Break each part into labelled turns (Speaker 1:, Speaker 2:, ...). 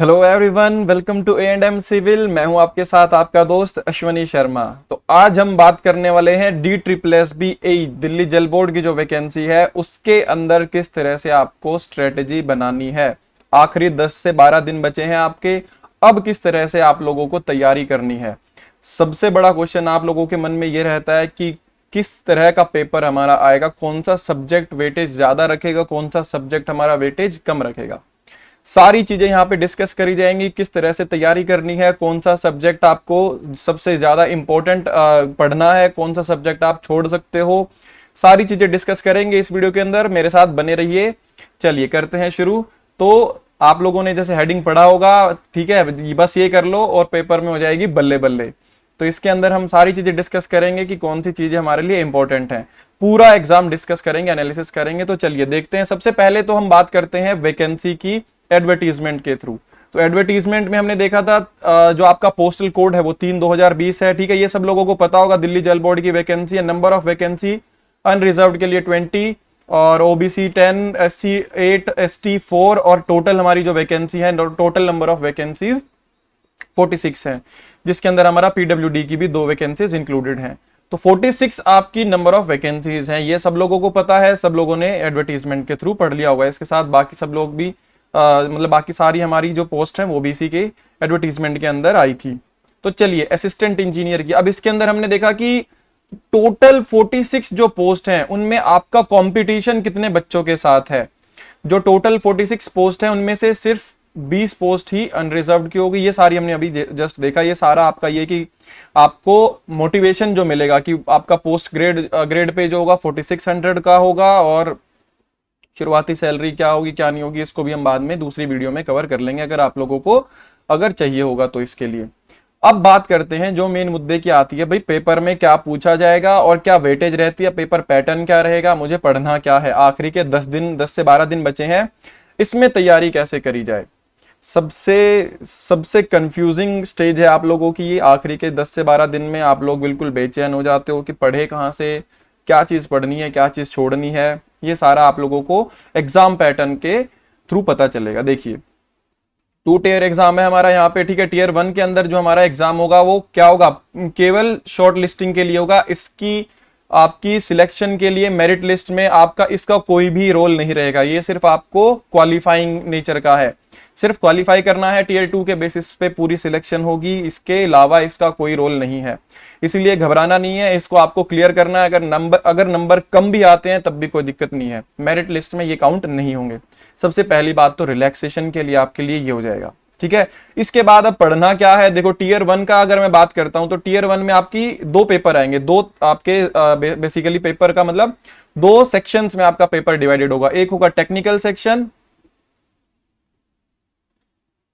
Speaker 1: Hello everyone, welcome to A&M civil. मैं हूं आपके साथ आपका दोस्त अश्वनी शर्मा। तो आज हम बात करने वाले हैं DSSB दिल्ली जल बोर्ड की जो वैकेंसी है उसके अंदर किस तरह से आपको स्ट्रेटेजी बनानी है। आखिरी 10 से 12 दिन बचे हैं आपके। अब किस तरह से आप लोगों को तैयारी करनी है। सबसे बड़ा क्वेश्चन आप लोगों के मन में ये रहता है कि किस तरह का पेपर हमारा आएगा, कौन सा सब्जेक्ट वेटेज ज्यादा रखेगा, कौन सा सब्जेक्ट हमारा वेटेज कम रखेगा। सारी चीजें यहाँ पे डिस्कस करी जाएंगी। किस तरह से तैयारी करनी है, कौन सा सब्जेक्ट आपको सबसे ज्यादा इंपॉर्टेंट पढ़ना है, कौन सा सब्जेक्ट आप छोड़ सकते हो। सारी चीजें डिस्कस करेंगे इस वीडियो के अंदर, मेरे साथ बने रहिए। चलिए करते हैं शुरू। तो आप लोगों ने जैसे हेडिंग पढ़ा होगा, ठीक है, बस ये कर लो और पेपर में हो जाएगी बल्ले बल्ले। तो इसके अंदर हम सारी चीजें डिस्कस करेंगे कि कौन सी चीजें हमारे लिए इंपॉर्टेंट हैं। पूरा एग्जाम डिस्कस करेंगे, एनालिसिस करेंगे। तो चलिए देखते हैं। सबसे पहले तो हम बात करते हैं वैकेंसी की एडवर्टीजमेंट के थ्रू। तो एडवर्टीजमेंट में हमने देखा था जो आपका पोस्टल कोड है वो 3/2020 है, ठीक है। ये सब लोगों को पता होगा। दिल्ली जल बोर्ड की वैकेंसी है। नंबर ऑफ वैकेंसी अनरिजर्व्ड के लिए 20 और ओबीसी 10, SC 8, ST 4 और टोटल हमारी जो वैकेंसी है, टोटल नंबर ऑफ वैकेंसीज 46 है, जिसके अंदर हमारा पीडब्ल्यूडी की भी 2 वैकेंसीज इंक्लूडेड हैं। तो 46 आपकी नंबर ऑफ वैकेंसीज हैं। ये सब लोगों को पता है, सब लोगों ने एडवर्टीजमेंट के थ्रू पढ़ लिया होगा। इसके साथ बाकी सब लोग भी मतलब बाकी सारी हमारी जो पोस्ट है वो भी इसी के एडवर्टीजमेंट के अंदर आई थी। तो चलिए असिस्टेंट इंजीनियर की, अब इसके अंदर हमने देखा कि टोटल 46 जो पोस्ट हैं उनमें आपका कंपटीशन कितने बच्चों के साथ है। जो टोटल 46 पोस्ट है उनमें से सिर्फ 20 पोस्ट ही अनरिजर्व्ड की होगी। ये सारी हमने अभी जस्ट देखा। ये सारा आपका ये कि आपको मोटिवेशन जो मिलेगा कि आपका पोस्ट ग्रेड पे जो होगा 4600 का होगा, और शुरुआती सैलरी क्या होगी क्या नहीं होगी इसको भी हम बाद में दूसरी वीडियो में कवर कर लेंगे, अगर आप लोगों को अगर चाहिए होगा तो इसके लिए। अब बात करते हैं जो मेन मुद्दे की आती है, भाई पेपर में क्या पूछा जाएगा और क्या वेटेज रहती है, पेपर पैटर्न क्या रहेगा, मुझे पढ़ना क्या है। आखिरी के 10 से 12 दिन बचे हैं, इसमें तैयारी कैसे करी जाए। सबसे कंफ्यूजिंग स्टेज है आप लोगों की ये। आखिरी के 10 से 12 दिन में आप लोग बिल्कुल बेचैन हो जाते हो कि पढ़े कहाँ से, क्या चीज पढ़नी है, क्या चीज छोड़नी है। ये सारा आप लोगों को एग्जाम पैटर्न के थ्रू पता चलेगा। देखिए 2 टियर एग्जाम है हमारा यहाँ पे, ठीक है। टियर 1 के अंदर जो हमारा एग्जाम होगा वो क्या होगा, केवल शॉर्ट लिस्टिंग के लिए होगा। इसकी आपकी सिलेक्शन के लिए मेरिट लिस्ट में आपका इसका कोई भी रोल नहीं रहेगा। ये सिर्फ आपको क्वालिफाइंग नेचर का है, सिर्फ क्वालिफाई करना है। टियर 2 के बेसिस पे पूरी सिलेक्शन होगी, इसके अलावा इसका कोई रोल नहीं है। इसीलिए घबराना नहीं है, इसको आपको क्लियर करना है। अगर नंबर कम भी आते हैं तब भी कोई दिक्कत नहीं है, मेरिट लिस्ट में ये काउंट नहीं होंगे। सबसे पहली बात तो रिलैक्सेशन के लिए आपके लिए ये हो जाएगा, ठीक है। इसके बाद अब पढ़ना क्या है। देखो टियर 1 का अगर मैं बात करता हूं तो टियर 1 में आपकी 2 पेपर आएंगे। 2 आपके बेसिकली पेपर का मतलब 2 सेक्शंस में आपका पेपर डिवाइडेड होगा। एक होगा technical section,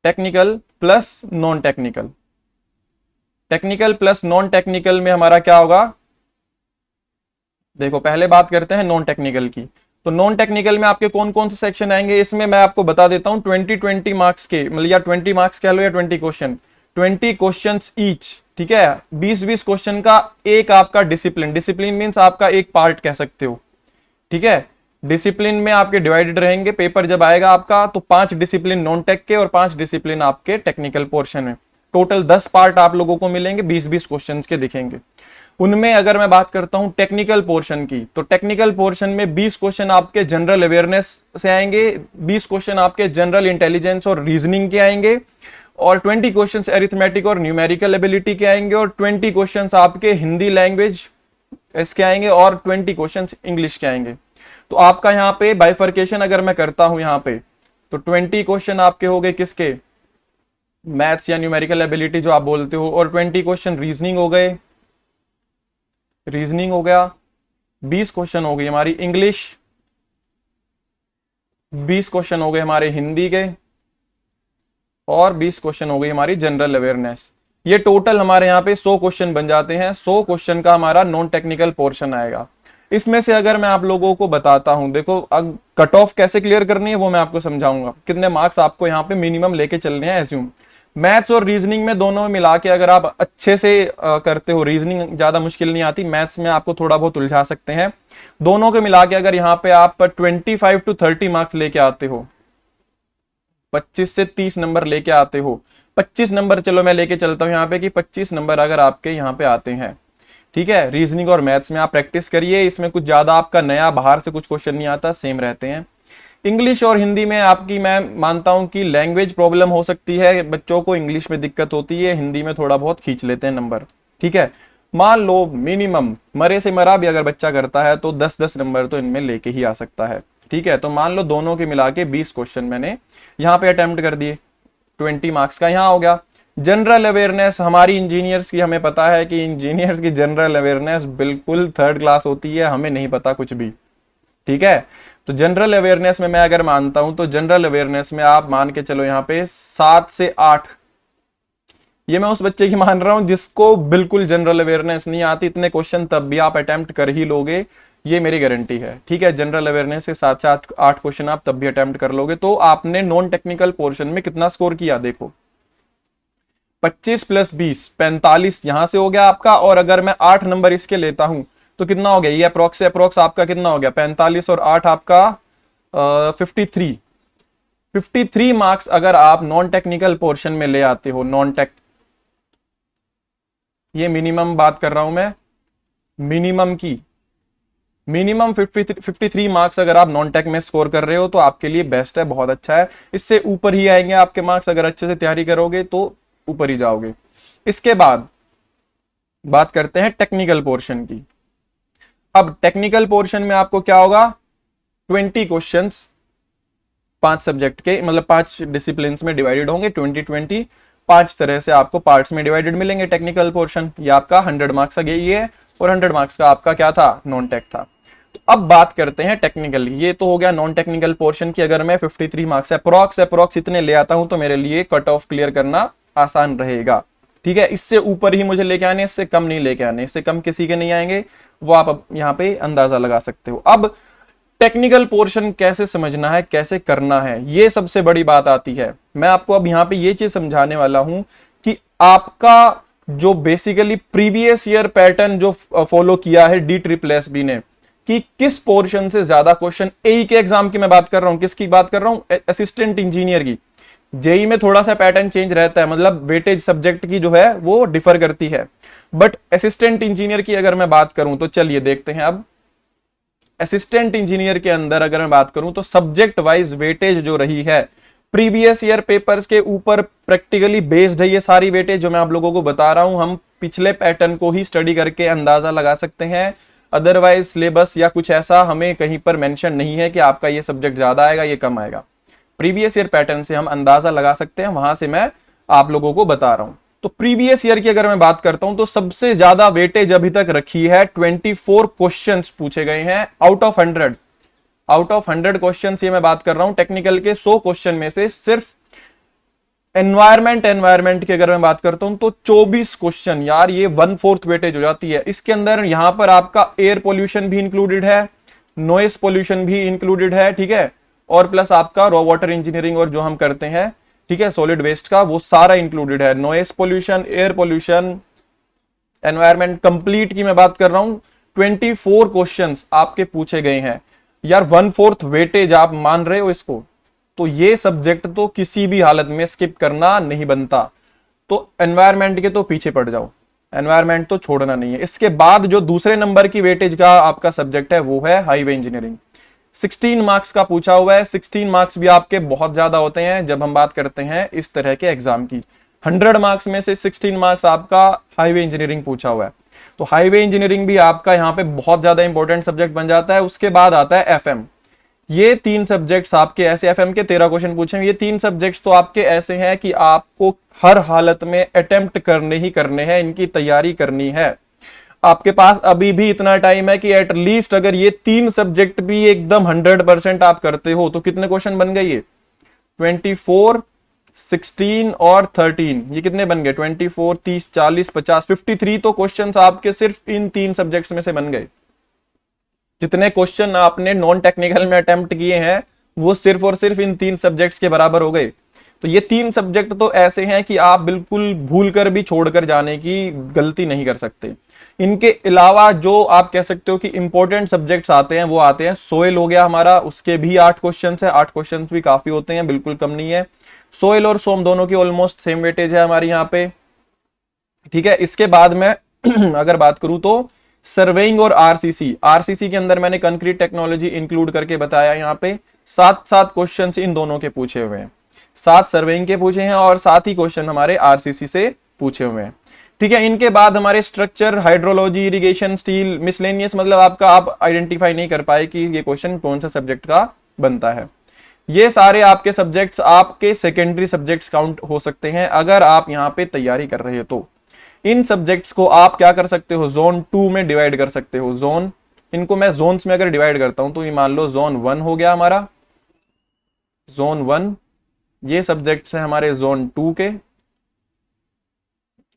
Speaker 1: technical plus non technical. Technical plus non technical में हमारा क्या होगा, देखो पहले बात करते हैं नॉन टेक्निकल की। तो नॉन टेक्निकल में आपके कौन कौन से सेक्शन आएंगे, इसमें मैं आपको बता देता हूं। 20 मार्क्स के, मतलब या 20 मार्क्स कह लो या 20 क्वेश्चन, 20 क्वेश्चन ईच, ठीक है। 20 क्वेश्चन का एक आपका डिसिप्लिन, डिसिप्लिन मीन्स आपका एक पार्ट कह सकते हो, ठीक है। डिसिप्लिन में आपके डिवाइडेड रहेंगे। पेपर जब आएगा आपका तो 5 डिसिप्लिन नॉन टेक के और 5 डिसिप्लिन आपके टेक्निकल पोर्शन में। टोटल 10 पार्ट आप लोगों को मिलेंगे, 20 क्वेश्चंस के दिखेंगे। उनमें अगर मैं बात करता हूं टेक्निकल पोर्शन की, तो टेक्निकल पोर्शन में 20 क्वेश्चन आपके जनरल अवेयरनेस से आएंगे, 20 क्वेश्चन आपके जनरल इंटेलिजेंस और रीजनिंग के आएंगे, और 20 क्वेश्चन अरिथमेटिक और न्यूमेरिकल एबिलिटी के आएंगे, और 20 क्वेश्चन आपके हिंदी लैंग्वेज इसके आएंगे, और 20 क्वेश्चन इंग्लिश के आएंगे। तो आपका यहाँ पे बाइफर्केशन अगर मैं करता हूं यहाँ पे, तो 20 क्वेश्चन आपके हो गए किसके, मैथ्स या न्यूमेरिकल एबिलिटी जो आप बोलते हो, और 20 क्वेश्चन रीजनिंग हो गए, रीजनिंग हो गया। 20 क्वेश्चन हो गई हमारी इंग्लिश, 20 क्वेश्चन हो गए हमारे हिंदी के, और 20 क्वेश्चन हो गई हमारी जनरल अवेयरनेस। ये टोटल हमारे यहाँ पे 100 क्वेश्चन बन जाते हैं। 100 क्वेश्चन का हमारा नॉन टेक्निकल पोर्शन आएगा। इसमें से अगर मैं आप लोगों को बताता हूं, देखो अब कट ऑफ कैसे क्लियर करनी है वो मैं आपको समझाऊंगा। कितने मार्क्स आपको यहाँ पे मिनिमम लेके चलने हैं एज्यूम। मैथ्स और रीजनिंग में दोनों में मिला के अगर आप अच्छे से करते हो, रीजनिंग ज्यादा मुश्किल नहीं आती, मैथ्स में आपको थोड़ा बहुत उलझा सकते हैं। दोनों के मिला के अगर यहाँ पे आप 25 to 30 मार्क्स लेके आते हो, 25 से 30 नंबर लेके आते हो, 25 नंबर चलो मैं लेके चलता हूं यहाँ पे कि 25 नंबर अगर आपके यहाँ पे आते हैं, ठीक है, रीजनिंग और मैथ्स में आप प्रैक्टिस करिए, इसमें कुछ ज्यादा आपका नया बाहर से कुछ क्वेश्चन नहीं आता, सेम रहते हैं। इंग्लिश और हिंदी में आपकी मैं मानता हूं कि लैंग्वेज प्रॉब्लम हो सकती है, बच्चों को इंग्लिश में दिक्कत होती है, हिंदी में थोड़ा बहुत खींच लेते हैं नंबर, ठीक है। मान लो मिनिमम मरे से मरा भी अगर बच्चा करता है तो 10-10 नंबर तो इनमें लेके ही आ सकता है, ठीक है। तो मान लो दोनों के मिला के 20 क्वेश्चन मैंने यहाँ पे अटेम्प्ट कर दिए, 20 मार्क्स का यहाँ हो गया। जनरल अवेयरनेस हमारी इंजीनियर्स की, हमें पता है कि इंजीनियर्स की जनरल अवेयरनेस बिल्कुल थर्ड क्लास होती है, हमें नहीं पता कुछ भी, ठीक है। तो जनरल अवेयरनेस में मैं अगर मानता हूं तो जनरल अवेयरनेस में आप मान के चलो यहाँ पे 7 से 8, ये मैं उस बच्चे की मान रहा हूं जिसको बिल्कुल जनरल अवेयरनेस नहीं आती, इतने क्वेश्चन तब भी आप अटेम्प्ट कर ही लोगे, ये मेरी गारंटी है, ठीक है। जनरल अवेयरनेस से 7 से 8 क्वेश्चन आप तब भी अटेम्प्ट कर लोगे। तो आपने नॉन टेक्निकल पोर्शन में कितना स्कोर किया देखो, 25 + 20 45 यहां से हो गया आपका, और अगर मैं 8 नंबर इसके लेता हूं तो कितना हो गया, ये अप्रोक्स से अप्रोक्स आपका कितना हो गया, 45 और 8 आपका 53 मार्क्स अगर आप नॉन टेक्निकल पोर्शन में ले आते हो, नॉन टेक, ये मिनिमम बात कर रहा हूं मैं, मिनिमम की, मिनिमम 53 मार्क्स अगर आप नॉन टेक में स्कोर कर रहे हो तो आपके लिए बेस्ट है, बहुत अच्छा है। इससे ऊपर ही आएंगे आपके मार्क्स, अगर अच्छे से तैयारी करोगे तो ऊपर ही जाओगे। इसके बाद बात करते हैं टेक्निकल पोर्शन की। अब टेक्निकल पोर्शन में आपको क्या होगा, 20 क्वेश्चंस 5 सब्जेक्ट के, मतलब 5 डिसिप्लिन में डिवाइडेड होंगे, 20-20 5 तरह से आपको पार्ट्स में डिवाइडेड मिलेंगे टेक्निकल पोर्शन। ये आपका 100 मार्क्स का ये है, और 100 मार्क्स का आपका क्या था, नॉन टेक था। तो अब बात करते हैं टेक्निकल, ये तो हो गया नॉन टेक्निकल पोर्शन की। अगर मैं 53 मार्क्स अप्रोक्स इतने ले आता हूं तो मेरे लिए कट ऑफ क्लियर करना आसान रहेगा, ठीक है। इससे ऊपर ही मुझे लेके आने, इससे कम नहीं लेके आने, इससे कम किसी के नहीं आएंगे, वो आप यहाँ पे अंदाजा लगा सकते हो। अब टेक्निकल पोर्शन कैसे समझना है, कैसे करना है, ये सबसे बड़ी बात आती है। मैं आपको अब यहाँ पे ये चीज समझाने वाला हूं कि आपका जो बेसिकली प्रीवियस ईयर पैटर्न जो फॉलो किया है DSSB ने, कि किस पोर्शन से ज्यादा क्वेश्चन, एई के एग्जाम की मैं बात कर रहा हूं, किसकी बात कर रहा हूं, असिस्टेंट इंजीनियर की। जेई में थोड़ा सा पैटर्न चेंज रहता है, मतलब वेटेज सब्जेक्ट की जो है वो डिफर करती है, बट असिस्टेंट इंजीनियर की अगर मैं बात करूं तो चलिए देखते हैं। अब असिस्टेंट इंजीनियर के अंदर अगर मैं बात करूं तो सब्जेक्ट वाइज वेटेज जो रही है, प्रीवियस ईयर पेपर्स के ऊपर प्रैक्टिकली बेस्ड है ये सारी वेटेज जो मैं आप लोगों को बता रहा हूं। हम पिछले पैटर्न को ही स्टडी करके अंदाजा लगा सकते हैं, अदरवाइज सिलेबस या कुछ ऐसा हमें कहीं पर मेंशन नहीं है कि आपका ये सब्जेक्ट ज्यादा आएगा ये कम आएगा। प्रीवियस ईयर पैटर्न से हम अंदाजा लगा सकते हैं, वहां से मैं आप लोगों को बता रहा हूं। तो प्रीवियस ईयर की अगर मैं बात करता हूं तो सबसे ज्यादा वेटेज अभी तक रखी है, 24 क्वेश्चंस पूछे गए हैं आउट ऑफ 100 क्वेश्चंस, ये मैं बात कर रहा हूं टेक्निकल के 100 क्वेश्चन में से सिर्फ एनवायरमेंट की अगर मैं बात करता हूं तो 24 क्वेश्चन, यार ये 1/4 वेटेज हो जाती है। इसके अंदर यहां पर आपका एयर पोल्यूशन भी इंक्लूडेड है, नॉइस पोल्यूशन भी इंक्लूडेड है, ठीक है, और प्लस आपका रॉ वाटर इंजीनियरिंग और जो हम करते हैं, ठीक है, सॉलिड वेस्ट का, वो सारा इंक्लूडेड है। Noise pollution, air pollution, environment complete की मैं बात कर रहा हूं। 24 क्वेश्चंस आपके पूछे गए हैं, यार 1/4 वेटेज आप मान रहे हो इसको, तो ये सब्जेक्ट तो किसी भी हालत में स्किप करना नहीं बनता। तो एनवायरमेंट के तो पीछे पड़ जाओ, एनवायरमेंट तो छोड़ना नहीं है। इसके बाद जो दूसरे नंबर की वेटेज का आपका सब्जेक्ट है वो है हाईवे इंजीनियरिंग, 16 मार्क्स का पूछा हुआ है। 16 मार्क्स भी आपके बहुत ज्यादा होते हैं जब हम बात करते हैं इस तरह के एग्जाम की। 100 मार्क्स में से 16 मार्क्स आपका हाईवे इंजीनियरिंग पूछा हुआ है, तो हाईवे इंजीनियरिंग भी आपका यहाँ पे बहुत ज्यादा इंपॉर्टेंट सब्जेक्ट बन जाता है। उसके बाद आता है एफएम, ये 3 सब्जेक्ट्स आपके ऐसे, एफएम के 13 क्वेश्चन पूछे, ये 3 सब्जेक्ट्स तो आपके ऐसे हैं कि आपको हर हालत में अटेम्प्ट करने ही करने हैं, इनकी तैयारी करनी है। आपके पास अभी भी इतना टाइम है कि एटलीस्ट अगर ये 3 सब्जेक्ट भी एकदम 100% आप करते हो तो कितने क्वेश्चन बन गए, ये 24, 16 और 13, ये कितने बन गए, 24, 30, 40, 50, 53 तो क्वेश्चंस आपके सिर्फ इन 3 सब्जेक्ट्स में से बन गए। जितने क्वेश्चन आपने नॉन टेक्निकल में अटेम्प्ट किए हैं वो सिर्फ और सिर्फ इन 3 सब्जेक्ट्स के बराबर हो गए। तो ये 3 सब्जेक्ट तो ऐसे हैं कि आप बिल्कुल भूल कर भी छोड़कर जाने की गलती नहीं कर सकते, इनके अलावा जो आप कह सकते हो कि इंपॉर्टेंट सब्जेक्ट्स आते हैं वो आते हैं, सोइल हो गया हमारा, उसके भी 8 क्वेश्चन है, 8 क्वेश्चन भी काफी होते हैं, बिल्कुल कम नहीं है। सोइल और सोम दोनों की ऑलमोस्ट सेम वेटेज है हमारी यहाँ पे, ठीक है। इसके बाद में अगर बात करूं तो सर्वेइंग और आरसीसी, आरसीसी के अंदर मैंने कंक्रीट टेक्नोलॉजी इंक्लूड करके बताया यहाँ पे, 7 क्वेश्चन इन दोनों के पूछे हुए हैं, 7 सर्वेइंग के पूछे हैं और 7 ही क्वेश्चन हमारे आरसीसी से पूछे हुए हैं, ठीक है। इनके बाद हमारे structure, hydrology, irrigation, steel, miscellaneous, मतलब आपका आप आइडेंटिफाई नहीं कर पाए कि ये क्वेश्चन कौन सा सब्जेक्ट का बनता है। ये सारे आपके सब्जेक्ट्स आपके सेकेंडरी सब्जेक्ट्स काउंट हो सकते हैं अगर आप यहाँ पे तैयारी कर रहे हो तो। इन सब्जेक्ट्स को आप क्या कर सकते हो, जोन 2 में डिवाइड कर सकते हो। जोन, इनको मैं जोन्स में अगर डिवाइड करता हूं तो ये मान लो जोन 1 हो गया हमारा, जोन 1, ये सब्जेक्ट्स हैं हमारे जोन 2 के,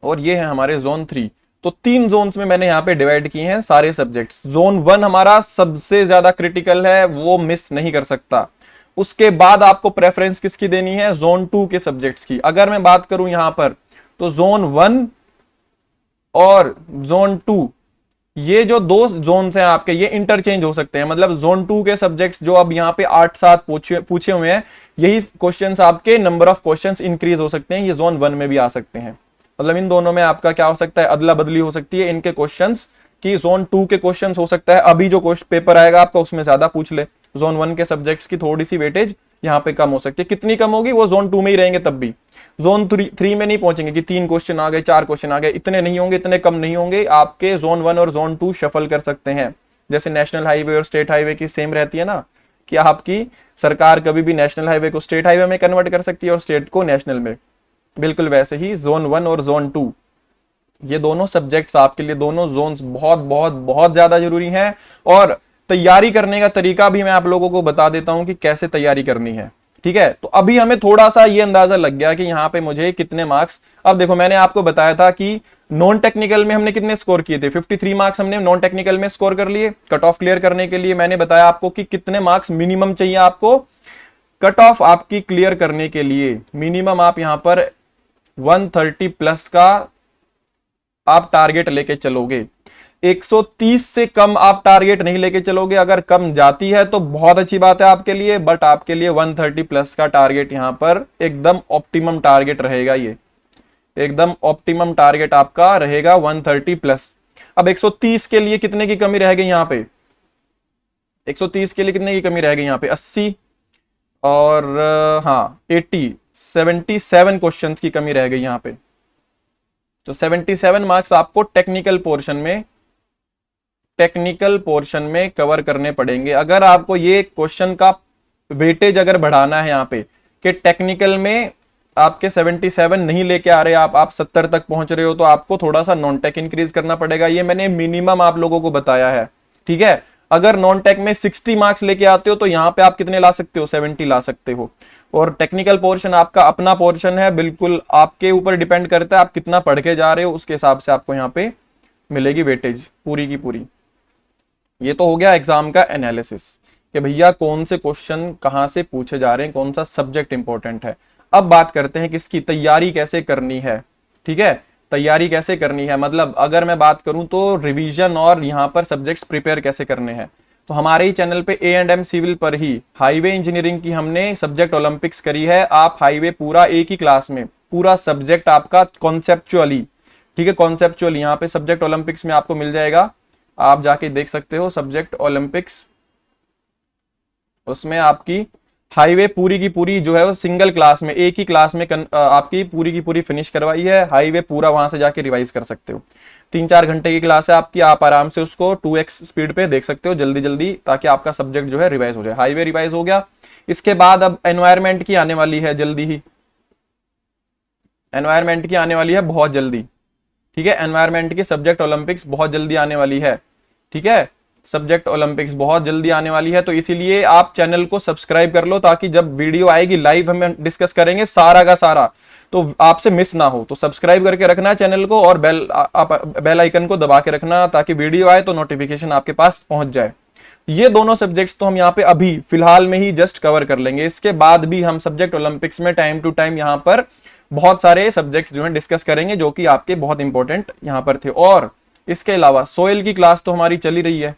Speaker 1: और ये है हमारे जोन 3। तो 3 जोन्स में मैंने यहाँ पे डिवाइड किए हैं सारे सब्जेक्ट्स। जोन 1 हमारा सबसे ज्यादा क्रिटिकल है, वो मिस नहीं कर सकता। उसके बाद आपको प्रेफरेंस किसकी देनी है, जोन 2 के सब्जेक्ट्स की। अगर मैं बात करूं यहां पर तो जोन 1 और जोन 2, ये जो 2 जोन्स हैं आपके, ये इंटरचेंज हो सकते हैं। मतलब जोन 2 के सब्जेक्ट्स जो अब यहाँ पे 8-7 पूछे हुए हैं, यही क्वेश्चंस आपके नंबर ऑफ क्वेश्चंस इंक्रीज हो सकते हैं, ये जोन 1 में भी आ सकते हैं। मतलब इन दोनों में आपका क्या हो सकता है, अदला बदली हो सकती है इनके क्वेश्चंस की। जोन 2 के क्वेश्चंस हो सकता है अभी जो पेपर आएगा आपका उसमें ज्यादा पूछ ले, जोन 1 के सब्जेक्ट्स की थोड़ी सी वेटेज यहाँ पे कम हो सकती है। कितनी कम होगी, वो जोन 2 में ही रहेंगे तब भी, जोन 3 में नहीं पहुंचेंगे कि 3 क्वेश्चन आ गए, 4 क्वेश्चन आ गए, इतने नहीं होंगे, इतने कम नहीं होंगे। आपके जोन 1 और जोन 2 शफल कर सकते हैं, जैसे नेशनल हाईवे और स्टेट हाईवे की सेम रहती है ना, कि आपकी सरकार कभी भी नेशनल हाईवे को स्टेट हाईवे में कन्वर्ट कर सकती है और स्टेट को नेशनल में, बिल्कुल वैसे ही जोन 1 और जोन 2, ये दोनों सब्जेक्ट्स आपके लिए, दोनों जोन्स बहुत बहुत बहुत ज्यादा जरूरी हैं। और तैयारी करने का तरीका भी मैं आप लोगों को बता देता हूं कि कैसे तैयारी करनी है, ठीक है। तो अभी हमें थोड़ा सा ये अंदाजा लग गया कि यहाँ पे मुझे कितने मार्क्स, अब देखो मैंने आपको बताया था कि नॉन टेक्निकल में हमने कितने स्कोर किए थे, 53 मार्क्स हमने नॉन टेक्निकल में स्कोर कर लिए। कट ऑफ क्लियर करने के लिए मैंने बताया आपको कि कितने मार्क्स मिनिमम चाहिए आपको कट ऑफ आपकी क्लियर करने के लिए। मिनिमम आप यहां पर 130 प्लस का आप टारगेट लेके चलोगे, 130 से कम आप टारगेट नहीं लेके चलोगे। अगर कम जाती है तो बहुत अच्छी बात है आपके लिए, बट आपके लिए 130 प्लस का टारगेट यहां पर एकदम ऑप्टिमम टारगेट रहेगा। ये एकदम ऑप्टिमम टारगेट आपका रहेगा 130 प्लस। अब 130 के लिए कितने की कमी रह गई यहां पे, 130 के लिए कितने की कमी रह गई यहां पे, 80 और हाँ 77 क्वेश्चंस की कमी रह गई यहां पे। तो 77 मार्क्स आपको टेक्निकल पोर्शन में कवर करने पड़ेंगे। अगर आपको ये क्वेश्चन का वेटेज अगर बढ़ाना है यहाँ पे कि टेक्निकल में आपके 77 नहीं लेके आ रहे आप 70 तक पहुंच रहे हो, तो आपको थोड़ा सा नॉन टेक इंक्रीज करना पड़ेगा। ये मैंने मिनिमम आप लोगों को बताया है, ठीक है। अगर नॉन टेक में 60 मार्क्स लेके आते हो तो यहाँ पे आप कितने ला सकते हो, 70 ला सकते हो। और टेक्निकल पोर्शन आपका अपना पोर्शन है, बिल्कुल आपके ऊपर डिपेंड करता है आप कितना पढ़ के जा रहे हो, उसके हिसाब से आपको यहाँ पे मिलेगी वेटेज पूरी की पूरी। ये तो हो गया एग्जाम का एनालिसिस कि भैया कौन से क्वेश्चन कहां से पूछे जा रहे हैं, कौन सा सब्जेक्ट इंपॉर्टेंट है। अब बात करते हैं किसकी तैयारी कैसे करनी है, ठीक है। तैयारी कैसे करनी है मतलब अगर मैं बात करूं तो रिवीजन और यहां पर सब्जेक्ट्स प्रिपेयर कैसे करने हैं। तो हमारे ही चैनल पे A&M सिविल पर ही हाईवे इंजीनियरिंग की हमने सब्जेक्ट ओलंपिक्स करी है। आप हाईवे पूरा एक ही क्लास में, पूरा सब्जेक्ट आपका कॉन्सेप्चुअली, ठीक है, कॉन्सेप्चुअल यहाँ पे सब्जेक्ट ओलंपिक्स में आपको मिल जाएगा। आप जाके देख सकते हो सब्जेक्ट ओलंपिक्स, उसमें आपकी हाईवे पूरी की पूरी जो है वो सिंगल क्लास में, एक ही क्लास में आपकी पूरी की पूरी फिनिश करवाई है। हाईवे पूरा वहां से जाके रिवाइज कर सकते हो। 3-4 घंटे की क्लास है आपकी, आप आराम से उसको 2x स्पीड पे देख सकते हो जल्दी जल्दी, ताकि आपका सब्जेक्ट जो है रिवाइज हो जाए। हाईवे रिवाइज हो गया। इसके बाद अब एनवायरमेंट की आने वाली है जल्दी ही, एनवायरमेंट की आने वाली है बहुत जल्दी, ठीक है। एनवायरमेंट की सब्जेक्ट ओलंपिक्स बहुत जल्दी आने वाली है, ठीक है। सब्जेक्ट ओलंपिक्स बहुत जल्दी आने वाली है, तो इसीलिए आप चैनल को सब्सक्राइब कर लो ताकि जब वीडियो आएगी लाइव हम डिस्कस करेंगे सारा का सारा, तो आपसे मिस ना हो। तो सब्सक्राइब करके रखना चैनल को और बेल आइकन को दबा के रखना ताकि वीडियो आए तो नोटिफिकेशन आपके पास पहुंच जाए। ये दोनों सब्जेक्ट्स तो हम यहाँ पे अभी फिलहाल में ही जस्ट कवर कर लेंगे। इसके बाद भी हम सब्जेक्ट ओलंपिक्स में टाइम टू टाइम यहाँ पर बहुत सारे सब्जेक्ट्स जो है डिस्कस करेंगे जो कि आपके बहुत इंपॉर्टेंट यहाँ पर थे। और इसके अलावा सोयल की क्लास तो हमारी चली रही है,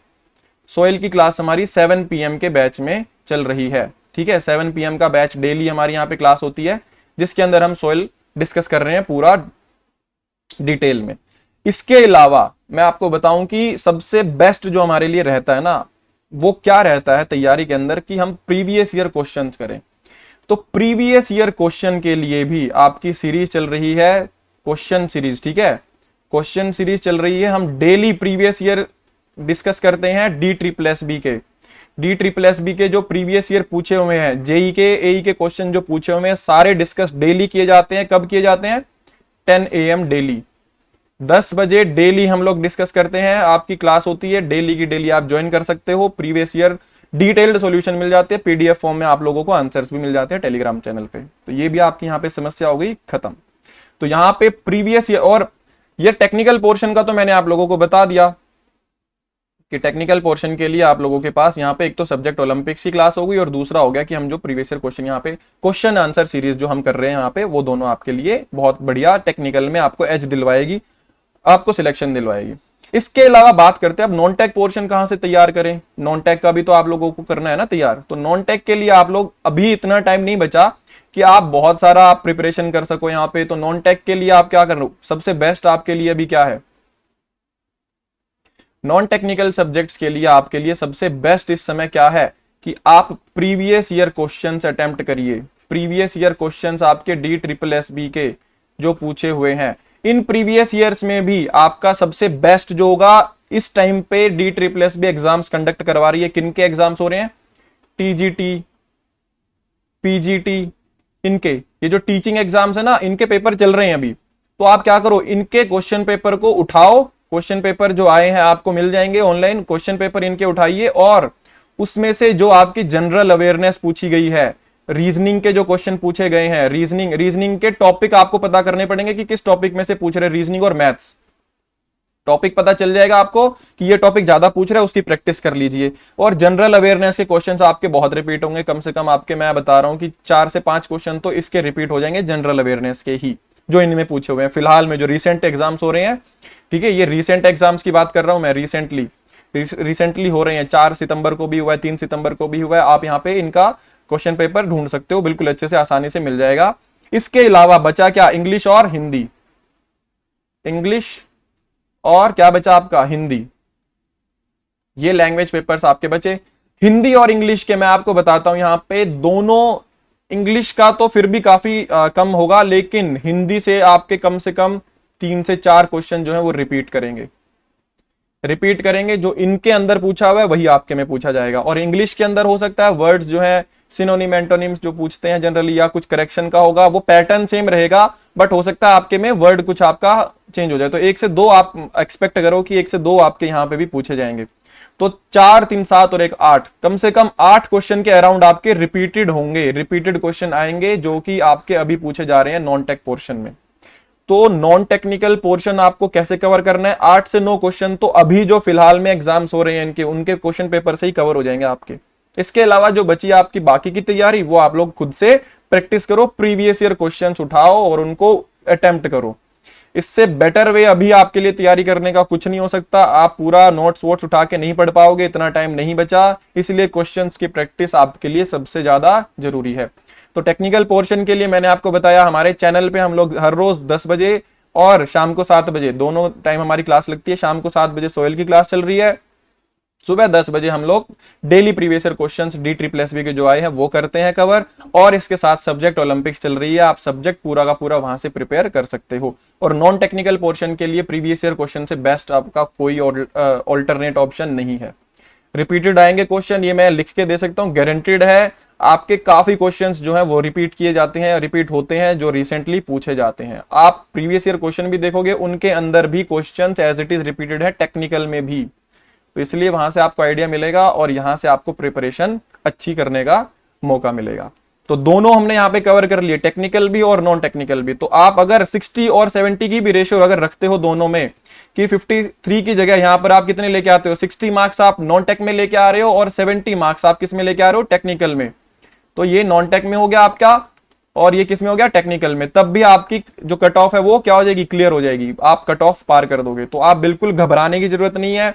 Speaker 1: सोयल की क्लास हमारी 7 PM के बैच में चल रही है। ठीक है, 7 PM का बैच डेली हमारी यहाँ पे क्लास होती है, जिसके अंदर हम सोयल डिस्कस कर रहे हैं पूरा डिटेल में। इसके अलावा मैं आपको बताऊं कि सबसे बेस्ट जो हमारे लिए रहता है ना, वो क्या रहता है तैयारी के अंदर, कि हम प्रीवियस ईयर क्वेश्चंस करें। तो प्रीवियस ईयर क्वेश्चन के लिए भी आपकी सीरीज चल रही है, क्वेश्चन सीरीज। ठीक है, क्वेश्चन सीरीज चल रही है, हम डेली प्रीवियस ईयर डिस्कस करते हैं DSSB के। DSSB के जो प्रीवियस ईयर पूछे हुए हैं, जेई के एई के क्वेश्चन जो पूछे हुए हैं, सारे डिस्कस डेली किए जाते हैं। कब किए जाते हैं? 10 AM डेली, 10 बजे डेली हम लोग डिस्कस करते हैं। आपकी क्लास होती है डेली की डेली, आप ज्वाइन कर सकते हो। प्रीवियस ईयर डिटेल्ड सॉल्यूशन मिल जाते हैं, PDF फॉर्म में आप लोगों को आंसर्स भी मिल जाते हैं टेलीग्राम चैनल पे। तो ये भी आपकी यहाँ पे समस्या हो गई खत्म। तो यहाँ पे प्रीवियस ईयर और ये टेक्निकल पोर्शन का तो मैंने आप लोगों को बता दिया कि टेक्निकल पोर्शन के लिए आप लोगों के पास यहाँ पे एक तो सब्जेक्ट ओलंपिक्स की क्लास होगी, और दूसरा हो गया कि हम जो प्रीवियस ईयर क्वेश्चन यहाँ पे क्वेश्चन आंसर सीरीज जो हम कर रहे हैं यहाँ पे, वो दोनों आपके लिए बहुत बढ़िया टेक्निकल में आपको एज दिलवाएगी, आपको सिलेक्शन दिलवाएगी। इसके अलावा बात करते हैं अब नॉन टेक पोर्शन कहां से तैयार करें। नॉन टेक का भी तो आप लोगों को करना है ना तैयार। तो नॉन टेक के लिए आप लोग, अभी इतना टाइम नहीं बचा कि आप बहुत सारा आप प्रिपरेशन कर सको यहाँ पे। तो नॉन टेक के लिए आप क्या कर रहे हो, सबसे बेस्ट आपके लिए अभी क्या है, नॉन टेक्निकल सब्जेक्ट्स के लिए आपके लिए सबसे बेस्ट इस समय क्या है कि आप प्रीवियस ईयर क्वेश्चंस अटेम्प्ट करिए। प्रीवियस ईयर क्वेश्चंस आपके DSSB के जो पूछे हुए हैं, इन प्रीवियस ईयर्स में भी आपका सबसे बेस्ट जो होगा, इस टाइम पे DSSB एग्जाम्स कंडक्ट करवा रही है। किन के एग्जाम्स हो रहे हैं? TGT, PGT, इनके ये जो टीचिंग एग्जाम्स है ना, इनके पेपर चल रहे हैं अभी। तो आप क्या करो, इनके क्वेश्चन पेपर को उठाओ। क्वेश्चन पेपर जो आए हैं आपको मिल जाएंगे ऑनलाइन, क्वेश्चन पेपर इनके उठाइए, और उसमें से जो आपकी जनरल अवेयरनेस पूछी गई है, रीजनिंग के जो क्वेश्चन पूछे गए हैं, रीजनिंग के टॉपिक आपको पता करने पड़ेंगे कि किस टॉपिक में से पूछ रहे, रीजनिंग और मैथ्स। टॉपिक पता चल जाएगा आपको कि ये टॉपिक ज्यादा पूछ रहा है, उसकी प्रैक्टिस कर लीजिए। और जनरल अवेयरनेस के क्वेश्चंस आपके बहुत रिपीट होंगे, कम से कम आपके, मैं बता रहा हूं कि 4 से 5 क्वेश्चन तो इसके रिपीट हो जाएंगे, जनरल अवेयरनेस के ही, जो इनमें पूछे हुए हैं फिलहाल में जो रिसेंट एग्जाम्स हो रहे हैं। ठीक है, ये रिसेंट एग्जाम्स की बात कर रहा हूं मैं, रिसेंटली हो रहे हैं। 4 सितंबर को भी हुआ है, 3 सितंबर को भी हुआ है। आप यहाँ पे इनका क्वेश्चन पेपर ढूंढ सकते हो, बिल्कुल अच्छे से, आसानी से मिल जाएगा। इसके अलावा बचा क्या, इंग्लिश और हिंदी। इंग्लिश और क्या बचा आपका, हिंदी। ये लैंग्वेज पेपर्स आपके बचे। हिंदी और इंग्लिश के मैं आपको बताता हूं यहाँ पे, दोनों, इंग्लिश का तो फिर भी काफी कम होगा, लेकिन हिंदी से आपके कम से कम 3 से 4 क्वेश्चन जो है वो रिपीट करेंगे। जो इनके अंदर पूछा हुआ है वही आपके में पूछा जाएगा। और इंग्लिश के अंदर हो सकता है वर्ड्स जो है, सिनोनिम एंटोनिम्स जो पूछते हैं जनरली, या कुछ करेक्शन का होगा, वो पैटर्न सेम रहेगा, बट हो सकता है आपके में वर्ड कुछ आपका चेंज हो जाए। तो 1 से 2 आप एक्सपेक्ट करो कि 1 से 2 आपके यहाँ पे भी पूछे जाएंगे। तो 4, 3, 7 और 1, 8, कम से कम 8 क्वेश्चन के अराउंड आपके रिपीटेड होंगे, रिपीटेड क्वेश्चन आएंगे, जो कि आपके अभी पूछे जा रहे हैं नॉन टेक पोर्शन में। तो नॉन टेक्निकल पोर्शन आपको कैसे कवर करना है, 8 से 9 क्वेश्चन तो अभी जो फिलहाल में एग्जाम्स हो रहे हैं इनके, उनके क्वेश्चन पेपर से ही कवर हो जाएंगे आपके। इसके अलावा जो बची आपकी बाकी की तैयारी, वो आप लोग खुद से प्रैक्टिस करो, प्रीवियस ईयर क्वेश्चंस उठाओ और उनको अटेम्प्ट करो। इससे बेटर वे अभी आपके लिए तैयारी करने का कुछ नहीं हो सकता। आप पूरा नोट्स वोट्स उठा के नहीं पढ़ पाओगे, इतना टाइम नहीं बचा, इसलिए क्वेश्चंस की प्रैक्टिस आपके लिए सबसे ज्यादा जरूरी है। तो टेक्निकल पोर्शन के लिए मैंने आपको बताया, हमारे चैनल पे हम लोग हर रोज 10 बजे और शाम को 7 बजे दोनों टाइम हमारी क्लास लगती है। शाम को 7 बजे सोयल की क्लास चल रही है, सुबह 10 बजे हम लोग daily previous year questions DSSB के जो आए हैं वो करते हैं कवर, और इसके साथ सब्जेक्ट ओलंपिक्स चल रही है, आप सब्जेक्ट पूरा का पूरा वहां से प्रिपेयर कर सकते हो। और नॉन टेक्निकल पोर्शन के लिए प्रीवियस ईयर क्वेश्चन से बेस्ट आपका कोई ऑल्टरनेट ऑप्शन नहीं है। रिपीटेड आएंगे क्वेश्चन, ये मैं लिख के दे सकता हूँ, गारंटेड है। आपके काफी क्वेश्चंस जो है वो रिपीट किए जाते हैं, रिपीट होते हैं, जो रिसेंटली पूछे जाते हैं। आप प्रीवियस ईयर क्वेश्चन भी देखोगे, उनके अंदर भी questions as it is repeated है, टेक्निकल में भी। तो इसलिए वहां से आपको आइडिया मिलेगा और यहां से आपको प्रिपरेशन अच्छी करने का मौका मिलेगा। तो दोनों हमने यहाँ पे कवर कर लिए, टेक्निकल भी और नॉन टेक्निकल भी। तो आप अगर 60 और 70 की भी रेशियो अगर रखते हो दोनों में, कि 53 की जगह यहाँ पर आप कितने लेके आते हो, 60 मार्क्स आप नॉन टेक में लेके आ रहे हो और 70 मार्क्स आप किस में लेके आ रहे हो, टेक्निकल में। तो ये नॉन टेक में हो गया आपका और ये किस में हो गया, टेक्निकल में, तब भी आपकी जो कट ऑफ है वो क्या हो जाएगी, क्लियर हो जाएगी, आप कट ऑफ पार कर दोगे। तो आप बिल्कुल घबराने की जरूरत नहीं है।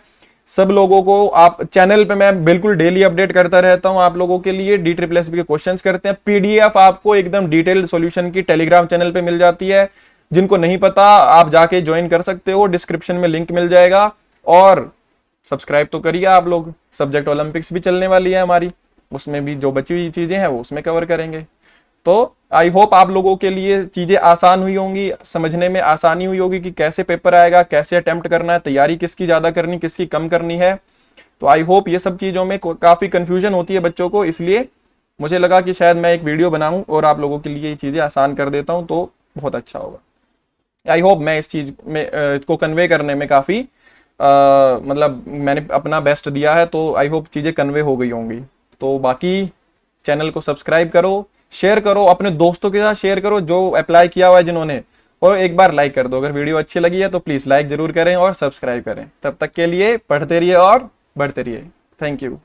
Speaker 1: सब लोगों को आप चैनल पे मैं बिल्कुल डेली अपडेट करता रहता हूं आप लोगों के लिए, डी ट्रिपल एस बी के क्वेश्चंस करते हैं, पीडीएफ आपको एकदम डिटेल्ड सॉल्यूशन की टेलीग्राम चैनल पे मिल जाती है। जिनको नहीं पता आप जाके ज्वाइन कर सकते हो, डिस्क्रिप्शन में लिंक मिल जाएगा। और सब्सक्राइब तो करिए आप लोग, सब्जेक्ट ओलंपिक्स भी चलने वाली है हमारी, उसमें भी जो बची हुई चीजें हैं वो उसमें कवर करेंगे। तो आई होप आप लोगों के लिए चीजें आसान हुई होंगी, समझने में आसानी हुई होगी कि कैसे पेपर आएगा, कैसे अटेम्प्ट करना है, तैयारी किसकी ज्यादा करनी किसकी कम करनी है। तो आई होप ये सब चीजों में काफी कंफ्यूजन होती है बच्चों को, इसलिए मुझे लगा कि शायद मैं एक वीडियो बनाऊं और आप लोगों के लिए ये चीजें आसान कर देता हूं, तो बहुत अच्छा होगा। आई होप मैं इस चीज में को कन्वे करने में काफी मतलब मैंने अपना बेस्ट दिया है, तो आई होप चीजें कन्वे हो गई होंगी। तो बाकी चैनल को सब्सक्राइब करो, शेयर करो, अपने दोस्तों के साथ शेयर करो जो अप्लाई किया हुआ है जिन्होंने, और एक बार लाइक कर दो। अगर वीडियो अच्छी लगी है तो प्लीज लाइक जरूर करें और सब्सक्राइब करें। तब तक के लिए पढ़ते रहिए और बढ़ते रहिए। Thank you.